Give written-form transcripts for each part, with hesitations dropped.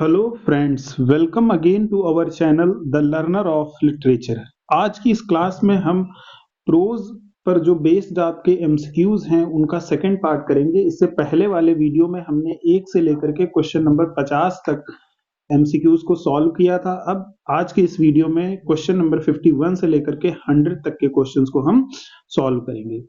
Hello friends, welcome again to our channel the learner of literature. आज की इस class में हम प्रोज पर जो बेस्ड आपके एमसीक्यूज हैं उनका सेकंड पार्ट करेंगे। इससे पहले वाले वीडियो में हमने 1 से लेकर के क्वेश्चन नंबर 50 तक एमसीक्यूज को सॉल्व किया था। अब आज के इस वीडियो में क्वेश्चन नंबर 51 से लेकर के 100 तक के क्वेश्चंस को हम सॉल्व करेंगे।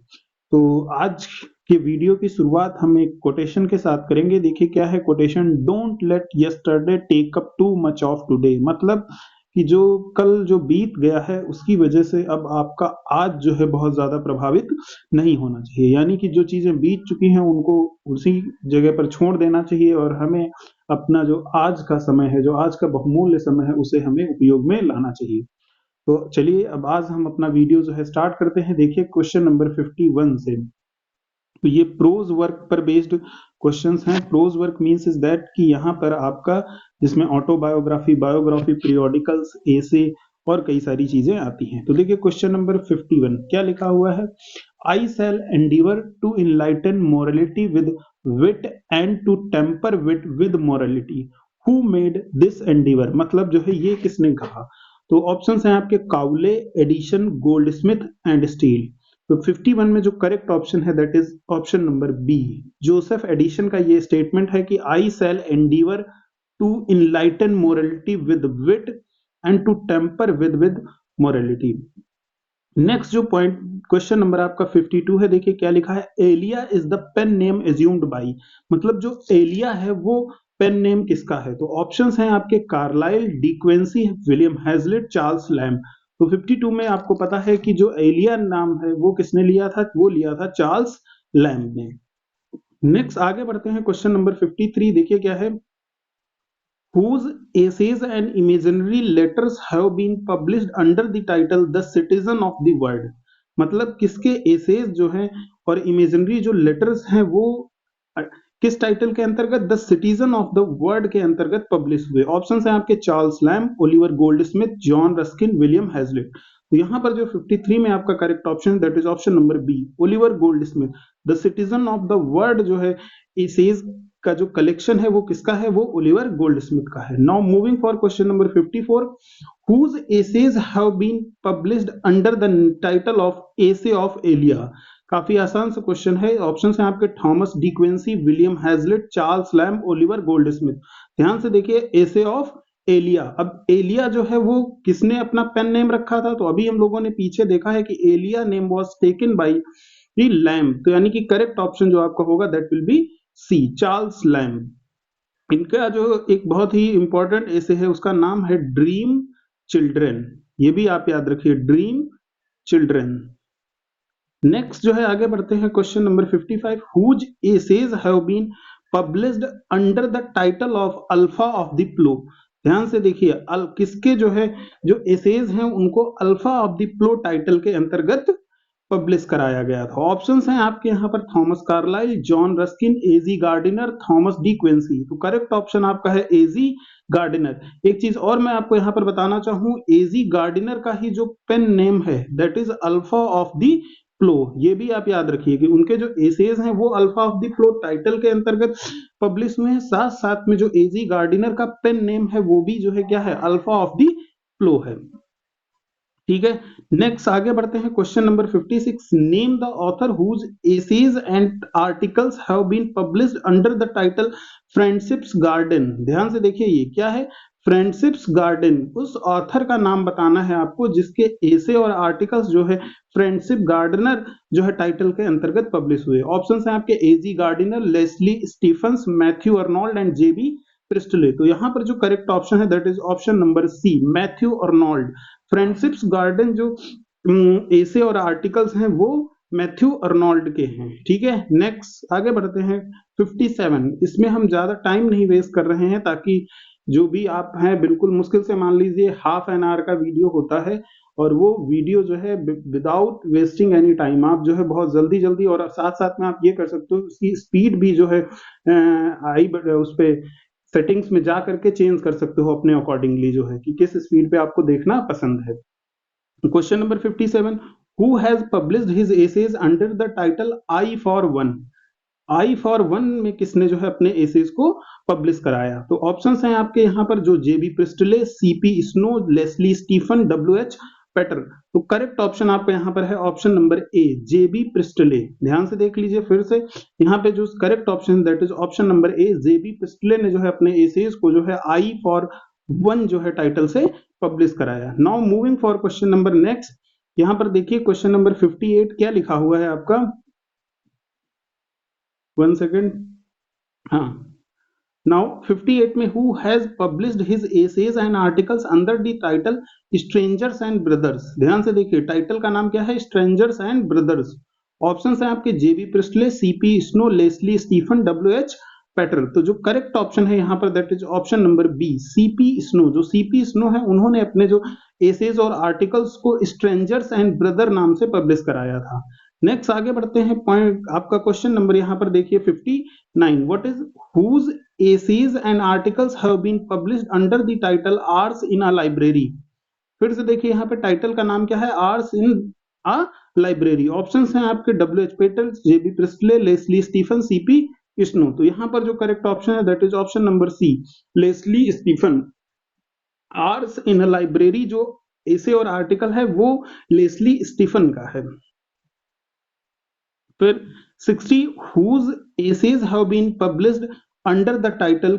तो आज के वीडियो की शुरुआत हम एक कोटेशन के साथ करेंगे। देखिए क्या है quotation, don't let yesterday take up too much of today. मतलब कि जो कल जो बीत गया है उसकी वजह से अब आपका आज जो है बहुत ज्यादा प्रभावित नहीं होना चाहिए। यानी कि जो चीजें बीत चुकी हैं उनको उसी जगह पर छोड़ देना चाहिए और हमें अपना जो आज का समय है, जो आज का बहुमूल्य समय है, उसे हमें उपयोग में लाना चाहिए। तो चलिए अब आज हम अपना वीडियो जो है स्टार्ट करते हैं। देखिए क्वेश्चन नंबर 51 से। तो ये प्रोज वर्क पर बेस्ड क्वेश्चंस हैं। Prose work means is that कि यहाँ पर आपका जिसमें ऑटोबायोग्राफी, बायोग्राफी, पीरियोडिकल्स, एसे और कई सारी चीजें आती हैं। तो देखिए क्वेश्चन नंबर 51 क्या लिखा हुआ है, I shall endeavour to enlighten morality with wit and to temper wit with morality. Who made this endeavour, मतलब जो है ये किसने कहा। तो ऑप्शंस हैं आपके Cowley, Addison, Goldsmith and Steele. तो 51 में जो करेक्ट ऑप्शन है that is option number B, Joseph Addison का ये स्टेटमेंट है कि I shall endeavour to enlighten morality with wit and to temper with morality. Next जो पॉइंट क्वेश्चन नंबर आपका 52 है, देखिए क्या लिखा है, Elia is the pen name assumed by. मतलब जो एलिया है वो पेन नेम किसका है। तो ऑप्शंस हैं आपके Carlyle, De Quincey, William Hazlitt, Charles Lamb. तो 52 में आपको पता है कि जो एलिया नाम है वो किसने लिया था, वो लिया था चार्ल्स लैम्ब ने। नेक्स्ट आगे बढ़ते हैं क्वेश्चन नंबर 53। देखिए क्या है, whose essays and imaginary letters have been published under the title The Citizen of the World। मतलब किसके एसेज जो हैं और इमेजिनरी जो लेटर्स हैं वो किस टाइटल के अंतर्गत, the citizen of the world के अंतर्गत पब्लिश हुए। ऑप्शंस हैं आपके Charles Lamb, Oliver Goldsmith, John Ruskin, William Hazlitt. तो यहाँ पर जो 53 में आपका correct option that is option number B, Oliver Goldsmith. The citizen of the world जो है एसेज का जो कलेक्शन है वो किसका है, वो ओलिवर गोल्डस्मिथ का है। Now moving for question number 54, whose essays have been published under the title of essay of Elia. काफी आसान सा क्वेश्चन है। ऑप्शन है आपके Thomas De Quincey, William Hazlitt, Charles Lamb, Oliver Goldsmith. ध्यान से देखिए, एसे ऑफ एलिया। अब एलिया जो है वो किसने अपना पेन नेम रखा था, तो अभी हम लोगों ने पीछे देखा है कि Elia name was taken by the Lamb. तो यानी कि करेक्ट ऑप्शन जो आपका होगा that will be C, Charles Lamb. इनका जो एक बहुत ही इंपॉर्टेंट एसे है उसका नाम है ड्रीम चिल्ड्रन। ये भी आप याद रखिए, ड्रीम चिल्ड्रन। नेक्स्ट जो है आगे बढ़ते हैं question number 55, whose essays have been published under the title of Alpha of the Plough. ध्यान से देखिए, किसके जो है जो एसेज हैं उनको Alpha of the Plough title के अंतर्गत पब्लिश कराया गया था। ऑप्शंस हैं आपके यहाँ पर थॉमस कार्लाइल, जॉन रस्किन, एजी गार्डिनर, थॉमस डी क्विंसी। तो करेक्ट ऑप्शन आपका है एजी गार्डिनर। एक चीज और मैं आपको यहाँ पर बताना चाहूँ, एजी गार्डिनर का ही जो पेन नेम है that is Alpha of the Plough. ये भी आप याद रखिए कि उनके जो एसेज हैं वो Alpha of the Plough title के अंतर्गत पब्लिश हुए हैं। साथ साथ में जो एजी गार्डिनर का पेन नेम है वो भी जो है क्या है, अल्फा ऑफ द प्लो है। ठीक है, नेक्स्ट आगे बढ़ते हैं question number 56, name the author whose essays and articles have been published under the title Friendship's Garden. ध्यान से देखिए ये क्या है, फ्रेंडशिप्स गार्डन। उस ऑथर का नाम बताना है आपको जिसके एसे और आर्टिकल्स जो है फ्रेंडशिप गार्डनर जो है टाइटल के अंतर्गत पब्लिश हुए। ऑप्शंस हैं आपके A G Gardiner, Leslie Stephens, Matthew Arnold and J B Priestley. तो यहाँ पर जो करेक्ट ऑप्शन है that is option number C, Matthew Arnold. Friendship's garden जो एसे और आर्टिकल्स हैं वो मैथ्यू अर्नोल्ड के हैं। ठीक है, नेक्स्ट आगे बढ़ते हैं 57। इसमें हम ज्यादा टाइम नहीं वेस्ट कर रहे हैं ताकि जो भी आप हैं, बिल्कुल मुश्किल से मान लीजिए हाफ एन आवर का वीडियो होता है और वो वीडियो जो है विदाउट वेस्टिंग एनी टाइम आप जो है बहुत जल्दी जल्दी, और साथ साथ में आप ये कर सकते हो उसकी स्पीड भी जो है आई उस पे सेटिंग्स में जा करके चेंज कर सकते हो अपने अकॉर्डिंगली, जो है कि किस स्पीड पे आपको देखना पसंद है। Question number 57, who has published his essays under the title I for one. I for one में किसने जो है अपने एसेज को पब्लिश कराया? तो ऑप्शंस हैं आपके यहाँ पर जो J B Priestley, C P Snow, Leslie Stephen, W H Pater. तो करेक्ट ऑप्शन आपका यहाँ पर है option number A, J B Priestley. ध्यान से देख लीजिए फिर से, यहाँ पे जो correct option that is option number A, J B Priestley ने जो है अपने एसेज को जो है आई फॉर वन जो है टाइटल से पब्लिश कराया। Now moving for question number next, यहाँ पर देखिए क्वेश्चन नंबर 58 क्या लिखा हुआ है आपका, 1 सेकेंड, हाँ। Now 58 में who has published his essays and articles under the title Strangers and Brothers? ध्यान से देखिए टाइटल का नाम क्या है, Strangers and Brothers। ऑप्शंस हैं आपके J B Priestley, C P Snow, Leslie Stephen, W H Pater. तो जो करेक्ट ऑप्शन है यहाँ पर that is option number B, C P Snow. जो सीपी स्नो है उन्होंने अपने जो एसेज और आर्टिकल्स को स्ट्रेंजर्स एंड ब्रदर नाम से पब्लिश कराया था। नेक्स्ट आगे बढ़ते हैं, पॉइंट आपका क्वेश्चन नंबर यहाँ पर देखिए 59, what is whose essays and articles have been published under the title Ars in a Library? फिर से देखिए यहाँ पे टाइटल का नाम क्या है, Ars in a Library। Options हैं आपके W H Pater, J B Priestley, Leslie Stephen, C P Snow. तो यहाँ पर जो करेक्ट ऑप्शन है that is option number C, Leslie Stephen. Ars in a library जो एसे और आर्टिकल है वो लेस्ली स्टीफन का है। फिर 60, whose essays have been published under the title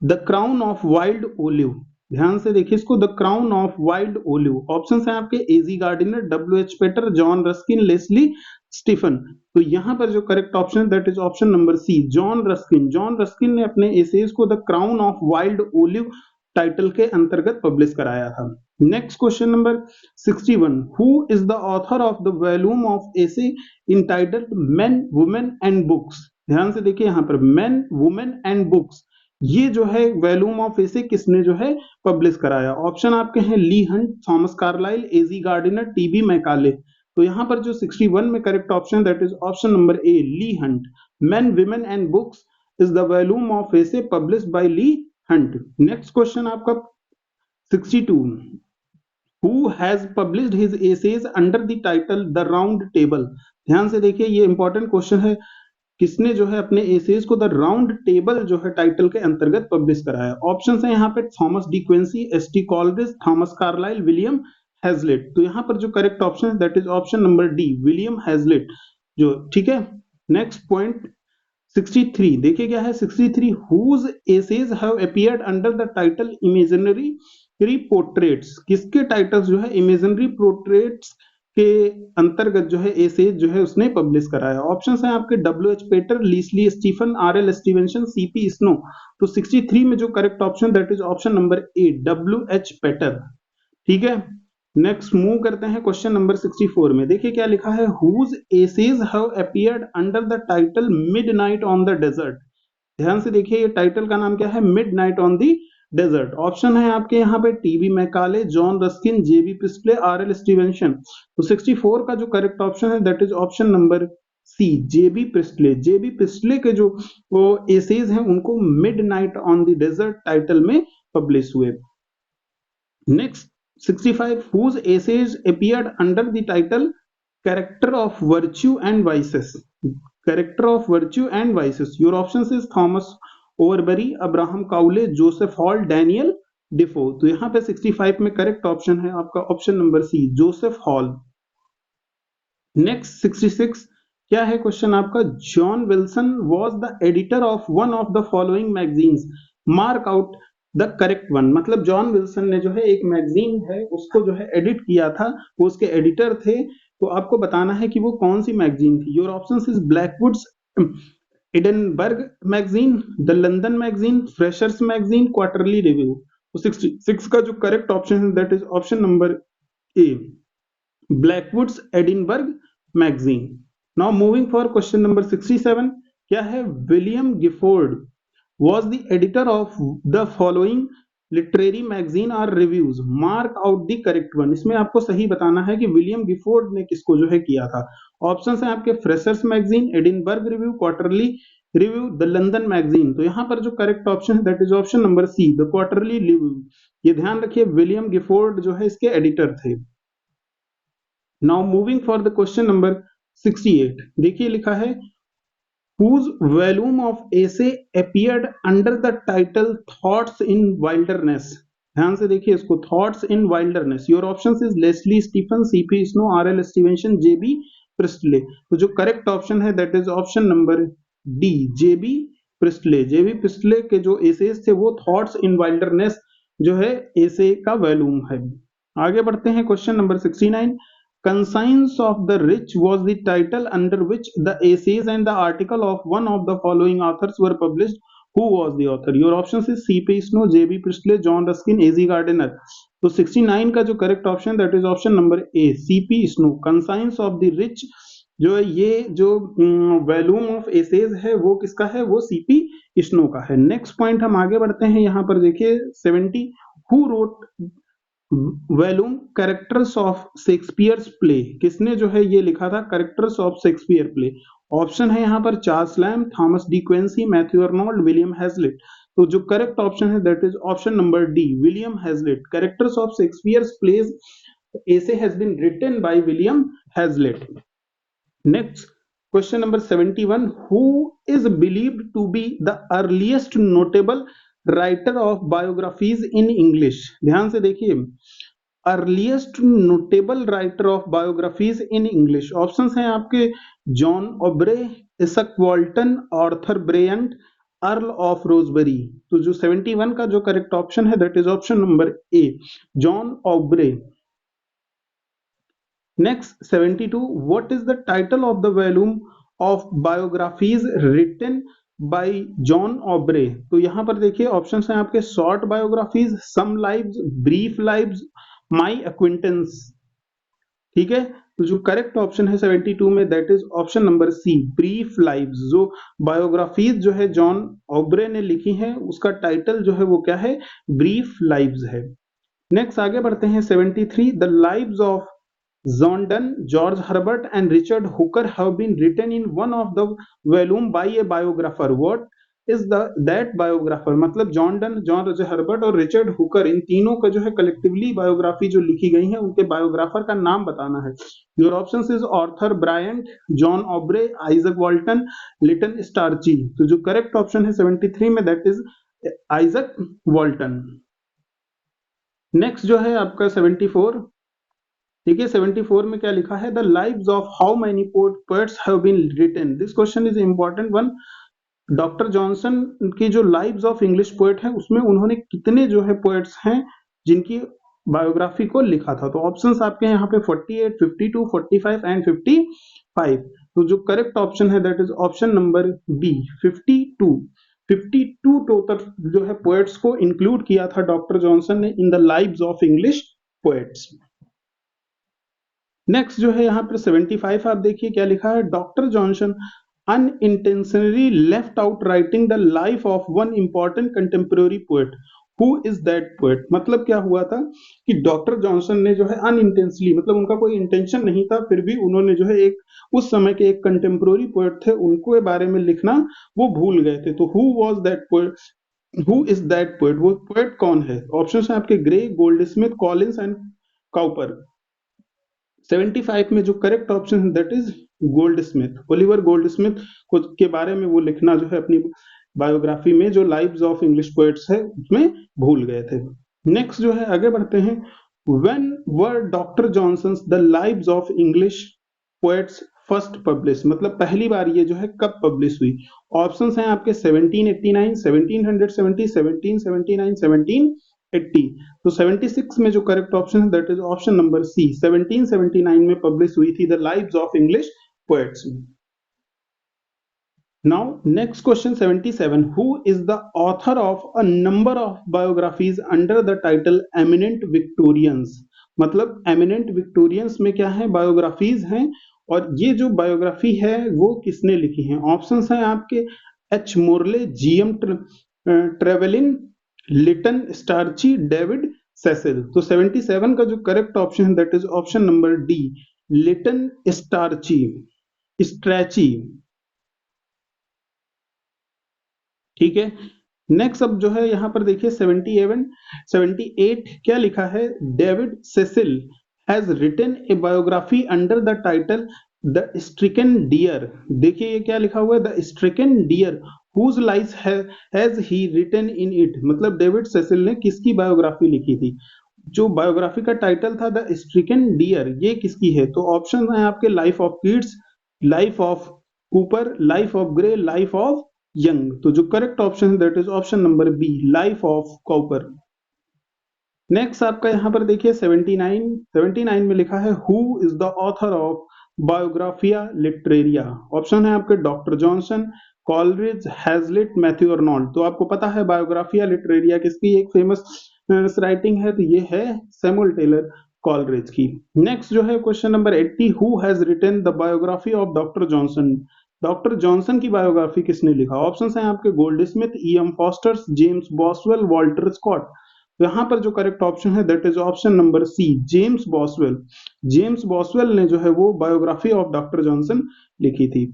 the Crown of Wild Olive. ध्यान से देखिए इसको, the Crown of Wild Olive. Options हैं आपके A G Gardiner, W H Pater, John Ruskin, Leslie Stephen. तो यहाँ पर जो करेक्ट ऑप्शन है that is option number C, John Ruskin. John Ruskin ने अपने एसेज को the Crown of Wild Olive title के अंतर्गत पब्लिश कराया था। Next question number 61, who is the author of the volume of essay entitled main, Women and books? ध्यान से देखिए यहाँ पर मेन, वुमेन एंड बुक्स, ये जो है वॉल्यूम ऑफ एसे किसने जो है पब्लिश कराया? ऑप्शन आपके हैं Leigh Hunt, Thomas Carlyle, A G Gardiner, T B Macaulay. तो यहाँ पर जो 61 में correct option that is option number A, Leigh Hunt. Men, Women and Books is the volume of essay published by Leigh Hunt. Next question आपका 62, who has published his essays under the title The Round Table? ध्यान से देखिए ये important question है, किसने जो है अपने एसेज को द राउंड टेबल जो है टाइटल के अंतर्गत पब्लिश कराया? ऑप्शंस हैं यहाँ पे Thomas De Quincey, S T Coleridge, Thomas Carlyle, William Hazlitt. तो यहाँ पर जो करेक्ट ऑप्शन है that is option number D, William Hazlitt जो, ठीक है। नेक्स्ट पॉइंट 63 देखिए क्या है, 63, whose essays have appeared under the title Imaginary portraits? किसके टाइटल्स जो है इमेजिनरी पोर्ट्रेट्स के अंतर्गत जो है एसेज जो है उसने पब्लिश कराया? ऑप्शंस हैं आपके W H Pater, Leslie Stephen, R L Stevenson, C P Snow. तो 63 में जो correct option that is option number A, W H Pater. ठीक है, नेक्स्ट मूव करते हैं क्वेश्चन नंबर 64 में। देखिए क्या लिखा है, whose essays have appeared under the title Midnight on the Desert? ध्यान से देखिए ये टाइटल का नाम क्या है, Midnight on the Desert. Option है आपके यहाँ पे T B Macaulay, John Ruskin, J B Priestley, R L Stevenson. तो 64 का जो करेक्ट ऑप्शन है that is option number C, J B Priestley. J B Priestley के जो वो एसेज हैं उनको Midnight on the Desert title में पब्लिश हुए। Next 65, whose essays appeared under the title Character of Virtue and Vices? Character of Virtue and Vices. Your options is Thomas Overbury, Abraham Cowley, Joseph Hall, Daniel Defoe. तो यहाँ पे 65 में correct option है आपका option number C, Joseph Hall. Next 66 क्या है question आपका, John Wilson was the editor of one of the following magazines, mark out the correct one. मतलब जॉन विल्सन ने जो है एक मैगजीन है उसको जो है एडिट किया था, वो उसके एडिटर थे। तो आपको बताना है कि वो कौन सी मैगजीन थी। Your options is Blackwood's Edinburgh magazine, the London magazine, Fraser's magazine, Quarterly review. तो 66 का जो करेक्ट ऑप्शन है that is option number A, Blackwood's Edinburgh magazine. Now moving for question number 67 क्या है, William Gifford was the editor of the following literary magazine or reviews, mark out the correct one। इसमें आपको सही बताना है कि William Gifford ने किसको जो है किया था। ऑप्शंस हैं आपके Fraser's Magazine, Edinburgh Review, Quarterly Review, the London Magazine. तो यहाँ पर जो करेक्ट ऑप्शन है that is option number C, the Quarterly Review. ये ध्यान रखिए विलियम गिफोर्ड जो है इसके एडिटर थे। Now moving for the question number 68 देखिए लिखा है, whose volume of essay appeared under the title Thoughts in Wilderness. ध्यान से देखिए इसको, Thoughts in Wilderness. Your options is Leslie Stephen, C.P. Snow, R.L. Stevenson, J.B. Priestley. तो जो correct option है that is option number D, J.B. Priestley. J.B. Priestley के जो essays थे वो Thoughts in Wilderness जो है एसे का वॉल्यूम है। आगे बढ़ते हैं, question number 69. Conscience of the Rich was the title under which the essays and the article of one of the following authors were published. Who was the author? Your options is C.P. Snow, J.B. Priestley, John Ruskin, A.Z. Gardner. तो 69 का जो correct option that is option number A, C.P. Snow. Conscience of the Rich जो है ये जो volume of essays है वो किसका है? वो C.P. Snow का है। नेक्स्ट पॉइंट हम आगे बढ़ते हैं, यहाँ पर देखिए 70. Who wrote volume Characters of Shakespeare's play? किसने जो है ये लिखा था Characters of Shakespeare play? Option है यहाँ पर Charles Lamb, Thomas De Quincey, Matthew Arnold, William Hazlitt. तो जो करेक्ट ऑप्शन है that is option number D, William Hazlitt. Characters of Shakespeare's Plays essay has been written by William Hazlitt. Next, question number 71. Who is believed to be the earliest notable writer of biographies in English? ध्यान से देखिए, earliest notable writer of biographies in English. Options हैं आपके John Aubrey, Izaak Walton, Arthur Bryant, Earl of Rosebery. तो जो 71 का जो correct option है that is option number A, John Aubrey. Next 72. What is the title of the volume of biographies written by John Aubrey? तो यहां पर देखिए options हैं आपके Short Biographies, Some Lives, Brief Lives, My Acquaintance. ठीक है, तो जो करेक्ट ऑप्शन है 72 में that is option number C, Brief Lives. जो बायोग्राफीज जो है जॉन ऑब्रे ने लिखी है उसका टाइटल जो है वो क्या है? ब्रीफ लाइव्स है. नेक्स्ट आगे बढ़ते हैं 73. The lives of John Donne, George Herbert and Richard Hooker have been written in one of the volume by a biographer. What is that biographer? मतलब जॉन डन, जॉन हर्बर्ट और Richard Hooker, इन तीनों का जो है collectively biography जो लिखी गई है उनके बायोग्राफर का नाम बताना है. Your options is Arthur Bryant, John Aubrey, Izaak Walton, Lytton Strachey. तो जो करेक्ट ऑप्शन है 73 में that is Izaak Walton. Next जो है आपका 74. देखिए 74 में क्या लिखा है? The lives of how many poets have been written. This question is important one. Doctor Johnson की जो लाइव्स ऑफ इंग्लिश पोएट है उसमें उन्होंने कितने जो है पोएट्स हैं जिनकी बायोग्राफी को लिखा था? तो ऑप्शंस आपके यहाँ पे 48, 52, 45 एंड 55. तो जो करेक्ट ऑप्शन है that is option number B, 52. 52 total जो है पोएट्स को इंक्लूड किया था डॉक्टर जॉनसन ने in the lives of English poets. Next जो है यहाँ पर 75 आप देखिए क्या लिखा है? Doctor Johnson unintentionally left out writing the life of one important contemporary poet. Who is that poet? मतलब क्या हुआ था कि डॉक्टर जॉनसन ने जो है अनइंटेंशनली, मतलब उनका कोई इंटेंशन नहीं था, फिर भी उन्होंने जो है एक उस समय के एक कंटेम्प्रोरी पोएट थे उनको बारे में लिखना वो भूल गए थे. तो who was that poet? Who is that poet? वो पोएट कौन है? ऑप्शन है आपके grey, Goldsmith, Collins and Cowper. 75 में जो करेक्ट ऑप्शन है that is Goldsmith. Oliver Goldsmith को के बारे में वो लिखना जो है अपनी बायोग्राफी में जो लाइव्स ऑफ इंग्लिश पोएट्स है उसमें भूल गए थे. नेक्स्ट जो है आगे बढ़ते हैं. When were doctor Johnson's the lives of English Poets first publish? मतलब पहली बार ये जो है कब पब्लिश हुई? ऑप्शंस हैं आपके 1789, 1770, 1779, 1780. तो 76 में जो करेक्ट ऑप्शन है that is option number C, 1779 में पब्लिश हुई थी the lives of English Poets. Now next question 77. Who is the author of a number of biographies under the title Eminent Victorians? मतलब एमिनेंट विक्टोरियंस में क्या है? Biographies हैं, और ये जो बायोग्राफी है वो किसने लिखी है? ऑप्शंस हैं आपके H Morley, G M Trevelyan, Lytton Strachey, David Cecil. तो 77 का जो करेक्ट ऑप्शन है that is option number D, Lytton Strachey, Strachey. ठीक है, नेक्स्ट अब जो है यहां पर देखिए 78 क्या लिखा है? David Cecil has written a biography under the title The Stricken Deer, देखिए ये क्या लिखा हुआ है, the Stricken Deer whose life has he written in it, मतलब डेविड सेसिल ने किसकी बायोग्राफी लिखी थी। जो बायोग्राफी का टाइटल था द स्ट्रिकन डियर, ये किसकी है, तो ऑप्शन है आपके life of kids, life of Cooper, life of Gray, life of Young. तो जो करेक्ट ऑप्शन है that is option number B, life of Cooper. Next आपका यहाँ पर देखिए 79 में लिखा है who is the author of Biographia Literaria. Option है आपके doctor Johnson, Coleridge, Hazlitt, Matthew Arnold. तो आपको पता है बायोग्राफिया लिटरेरिया किसकी एक फेमस राइटिंग है, तो ये है सैमुअल टेलर कॉलरिज की। नेक्स्ट जो है question number 80, who has written the biography of doctor Johnson. Doctor Johnson की बायोग्राफी किसने लिखा, ऑप्शन है आपके Goldsmith, E M Forsters, James Boswell, Walter Scott. यहाँ पर जो करेक्ट ऑप्शन है that is option number C, James Boswell. James Boswell ने जो है वो बायोग्राफी ऑफ डॉक्टर जॉनसन लिखी थी।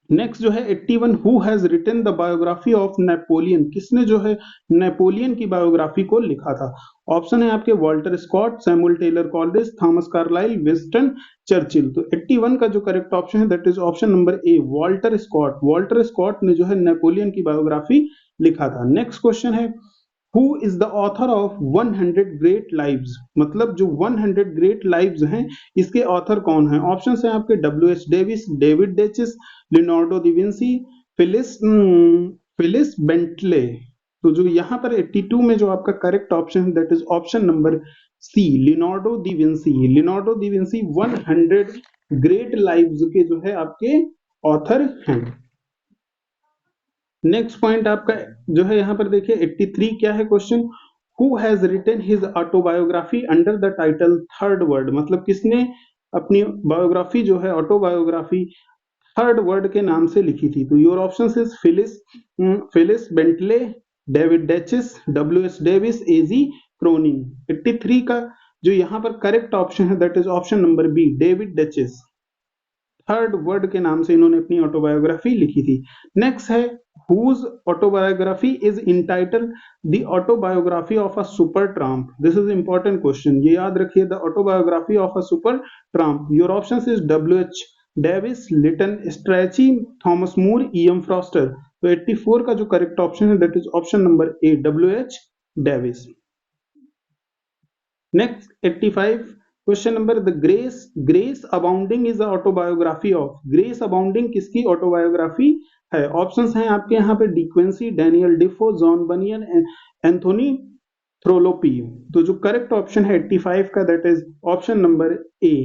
नेक्स्ट जो है 81, who has written the biography of Napoleon, किसने जो है नेपोलियन की बायोग्राफी को लिखा था। ऑप्शन है आपके Walter Scott, Samuel Taylor Coleridge, Thomas Carlyle, Winston Churchill. तो 81 का जो करेक्ट ऑप्शन है that is option number A, Walter Scott. Walter Scott ने जो है नेपोलियन की बायोग्राफी लिखा था। नेक्स्ट क्वेश्चन है who is the author of 100 great lives, मतलब जो 100 ग्रेट लाइव्स हैं इसके ऑथर कौन है। ऑप्शन है आपके W H Davies, David Daiches, Leonardo da Vinci, Phyllis Bentley. तो जो यहाँ पर 82 में जो आपका करेक्ट ऑप्शन है that is option number C, Leonardo da Vinci. Leonardo da Vinci 100 great lives के जो है आपके ऑथर हैं। नेक्स्ट पॉइंट आपका जो है यहाँ पर देखिए 83 क्या है question, who has written his autobiography under the title third word, मतलब किसने अपनी बायोग्राफी जो है ऑटोबायोग्राफी थर्ड वर्ड के नाम से लिखी थी। तो your options is Phyllis Bentley, David Daiches, W S Davis, A G Cronin. 83 का जो यहाँ पर करेक्ट ऑप्शन है that is option number B, David Daiches. Third word के नाम से इन्होंने अपनी ऑटोबायोग्राफी लिखी थी। नेक्स्ट है whose autobiography is entitled the autobiography of a super tramp, this is important question, ये याद रखिए, the autobiography of a super tramp। your options is WH Davis, Lytton Strachey, Thomas Moore, EM Forster. तो 84 का जो correct option है that is option number A, WH Davis. Next 85 question number, the Grace Abounding is autobiography of, Grace Abounding किसकी autobiography है। Options हैं आपके यहाँ पे De Quincey, Daniel Defoe, John Bunyan, Anthony Trollope. तो जो करेक्ट ऑप्शन है 85 का that is option number A,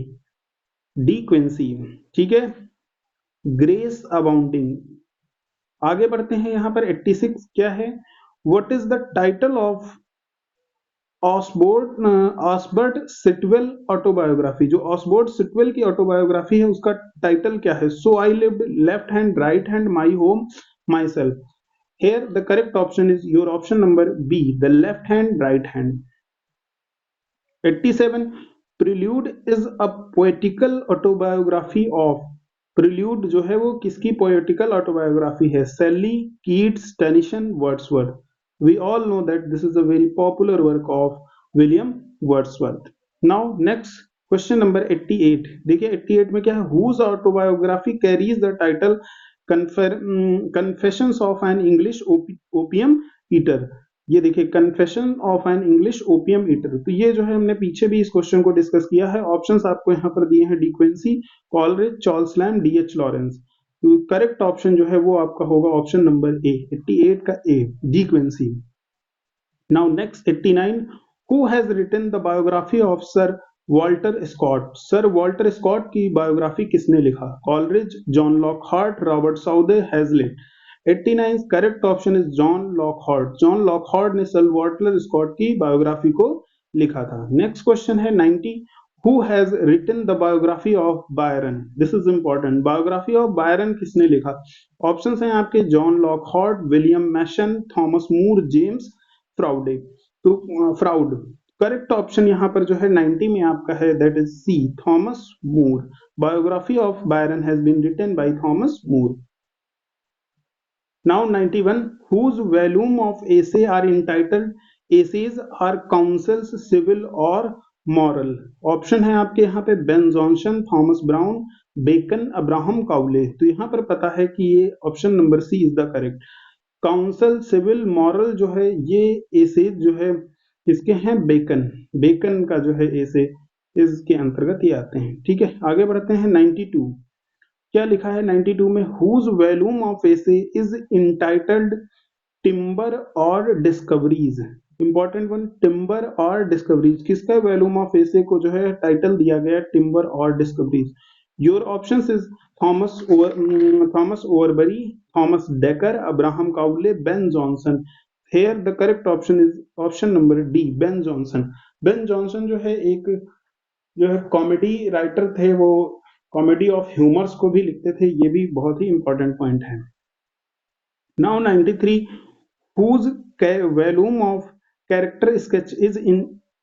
De Quincey. ठीक है, ग्रेस अबाउंडिंग। आगे बढ़ते हैं यहाँ पर 86 क्या है, what is the title of Osbert Sitwell autobiography. जो ऑसबर्ट सिटवेल की ऑटोबायोग्राफी है उसका टाइटल क्या है, so I lived, left hand, right hand, my home, my self. Here the correct option is your option number B, the left hand, right hand. 87, Prelude is a poetical autobiography of, Prelude जो है वो किसकी poetical autobiography है, Shelley, Keats, Tennyson, Wordsworth। We all know that this is a very popular work of William Wordsworth। Now next question number 88, देखिए 88 में क्या है, whose autobiography carries the title confessions of an English opium eater. ये देखिए confession of an English opium eater. तो ये जो है हमने पीछे भी इस क्वेश्चन को डिस्कस किया है। ऑप्शंस आपको यहाँ पर दिए हैं, De Quincey, Coleridge, Charles Lamb, D H Lawrence. तो करेक्ट ऑप्शन जो है वो आपका होगा ऑप्शन नंबर ए, 88 का A, De Quincey. Now next 89, who has written the biography of Sir Walter Scott. Sir Walter Scott की बायोग्राफी किसने लिखा, Coleridge, John Lockhart, Robert Southey, Hazlitt. 89 correct option is John Lockhart. John Lockhart ने Sir Walter Scott की biography को लिखा था। Next question है 90, who has written the biography of Byron. This is important, biography of Byron किसने लिखा। Options हैं आपके जॉन लॉकहार्ट, विलियम मैशन, थॉमस मूर, जेम्स फ्राउडे। तो फ्राउड करेक्ट ऑप्शन यहाँ पर जो है 90 में आपका है that is C, Thomas Moore. Biography of Byron has been written by Thomas Moore. Now 91, whose volume of essay are entitled essays are counsels civil or moral. Option है आपके यहाँ पे Ben Jonson, Thomas Browne, Bacon, Abraham Cowley. तो यहाँ पर पता है कि ये option number C is the correct. Counsel, civil, moral जो है ये एसेज जो है किसके हैं? बेकन। बेकन का जो है एसे इसके अंतर्गत ये आते हैं। ठीक है, आगे बढ़ते हैं। 92 क्या लिखा है 92 में? Whose volume of essay is entitled Timber और डिस्कवरीज। इंपॉर्टेंट वन, टिम्बर और डिस्कवरीज। किसका वॉल्यूम ऑफ एसे को जो है टाइटल दिया गया टिम्बर और Discoveries? Your options is Thomas Overbury, Thomas Dekker, Abraham Cowley, Ben Jonson. Here the correct option is option number D, Ben Jonson. Ben Jonson जो है एक जो है कॉमेडी राइटर थे, वो कॉमेडी ऑफ ह्यूमर्स को भी लिखते थे। ये भी बहुत ही इंपॉर्टेंट पॉइंट है। Now 93 whose volume of character sketch is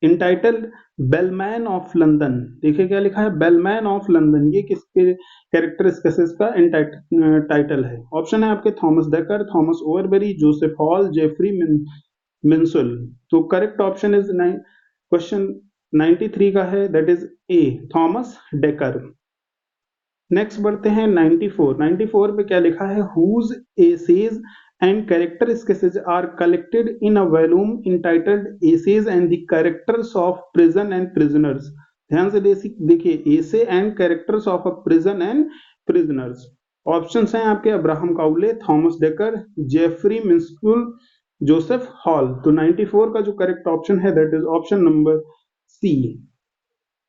entitled Bellman of London. देखिए क्या लिखा है, बेलमैन ऑफ लंदन। ये किसके कैरेक्टर स्केचेस का टाइटल है? ऑप्शन है आपके Thomas Dekker, Thomas Overbury, Joseph Hall, Geoffrey Minshull. तो करेक्ट ऑप्शन इज क्वेश्चन 93 का है, that is A, Thomas Dekker. Next बढ़ते हैं 94। 94 पे क्या लिखा है? Whose essays and character sketches are collected in a volume entitled essays and the characters of prison and prisoners. ध्यान से देखिए, essay and characters of a prison and prisoners. Options हैं आपके Abraham Cowley, Thomas Dekker, Geoffrey Minshull, Joseph Hall. तो 94 का जो correct option है that is option number C,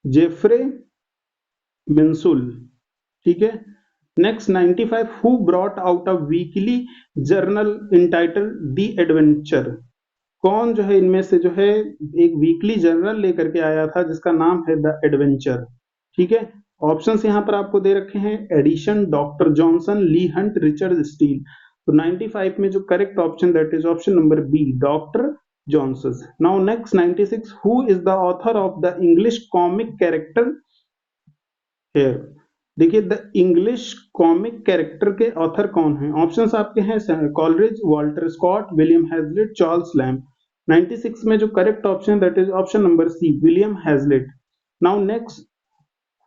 Geoffrey Minshull. ठीक है, next 95 who brought out a weekly journal entitle the adventure. कौन जो है इनमें से जो है एक वीकली जर्नल लेकर के आया था जिसका नाम है द एडवेंचर। ठीक है, ऑप्शंस यहां पर आपको दे रखे हैं, Addison, doctor Johnson, Leigh Hunt, Richard Steele. तो 95 में जो correct option that is option number B, doctor Johnson. Now next 96 who is the author of the English comic character here. देखिए, द इंग्लिश कॉमिक कैरेक्टर के author कौन हैं? Options आपके हैं Coleridge, Walter Scott, William Hazlitt, Charles Lamb. 96 में जो correct option that is option number C, William Hazlitt. Now next,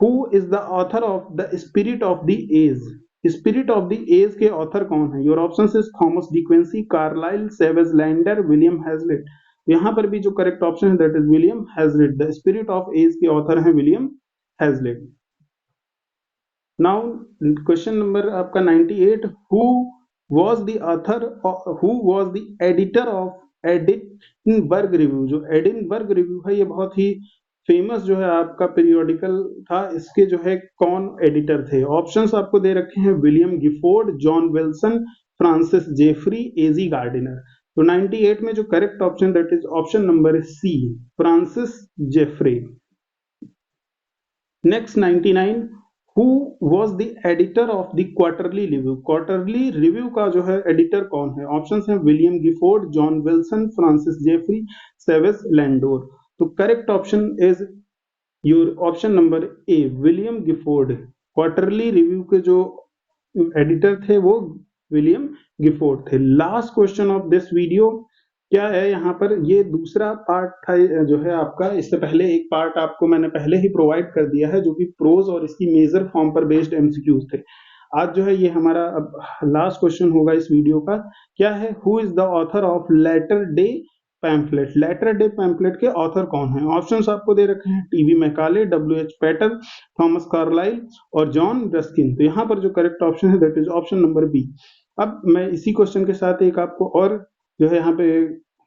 who is the author of the Spirit of the Age. Spirit of the Age के author कौन है? Your options is Thomas De Quincey, Carlyle, Savage Landor, William Hazlitt. यहां पर भी जो correct option है that is William Hazlitt. The Spirit of Age के author हैं William Hazlitt. Now question number आपका 98 who was the author, who was the editor of Edinburgh Review. जो Edinburgh Review है ये बहुत ही फेमस जो है आपका पीरियोडिकल था, इसके जो है कौन एडिटर थे? ऑप्शंस आपको दे रखे हैं, William Gifford, John Wilson, Francis Jeffrey, A G Gardiner. तो 98 में जो correct option that is option number C, Francis Jeffrey. Next 99 who was the editor of the Quarterly Review. Quarterly Review का जो है एडिटर कौन है? ऑप्शंस हैं, William Gifford, John Wilson, Francis Jeffrey, Savage Landor. तो correct option is your option number A, William Gifford. Quarterly Review के जो editor थे वो विलियम गिफोर्ड थे। Last question of this video क्या है यहाँ पर? ये दूसरा पार्ट था जो है आपका। इससे पहले एक पार्ट आपको मैंने पहले ही प्रोवाइड कर दिया है जो कि प्रोज और इसकी मेजर फॉर्म पर बेस्ड एमसीक्यूज थे। आज जो है ये हमारा अब लास्ट क्वेश्चन होगा इस वीडियो का। क्या है? Who is the author of Latter Day Pamphlet. Latter Day Pamphlet के ऑथर कौन है? ऑप्शंस आपको दे रखे हैं, T B Macaulay, W H. Pater, Thomas Carlyle और जॉन रस्किन। तो यहाँ पर जो करेक्ट ऑप्शन है that is option number B. अब मैं इसी क्वेश्चन के साथ एक आपको और जो है यहाँ पे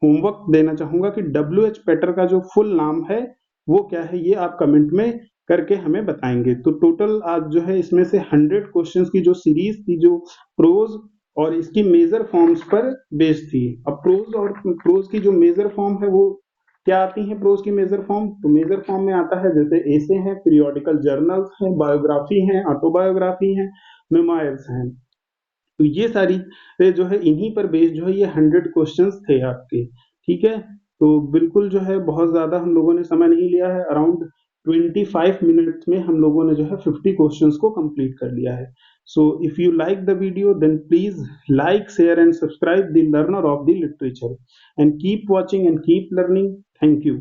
होमवर्क देना चाहूंगा कि डब्ल्यू.एच. पैटर का जो फुल नाम है वो क्या है, ये आप कमेंट में करके हमें बताएंगे। तो टोटल आज जो है इसमें से 100 क्वेश्चंस की जो सीरीज थी, जो प्रोज और इसकी मेजर फॉर्म्स पर बेस्ड थी। अब प्रोज की जो मेजर फॉर्म है वो क्या आती है? प्रोज की मेजर फॉर्म, तो मेजर फॉर्म में आता है जैसे एसे हैं, पीरियोडिकल जर्नल्स हैं, बायोग्राफी हैं, ऑटोबायोग्राफी हैं, मेमोयर्स हैं। तो ये सारी जो है इन्हीं पर बेस्ड जो है ये 100 क्वेश्चंस थे आपके। ठीक है, तो बिल्कुल जो है बहुत ज्यादा हम लोगों ने समय नहीं लिया है। अराउंड 25 मिनट्स में हम लोगों ने जो है 50 क्वेश्चंस को कंप्लीट कर लिया है। So if you like the video then please like, share and subscribe the learner of the literature and keep watching and keep learning. Thank you.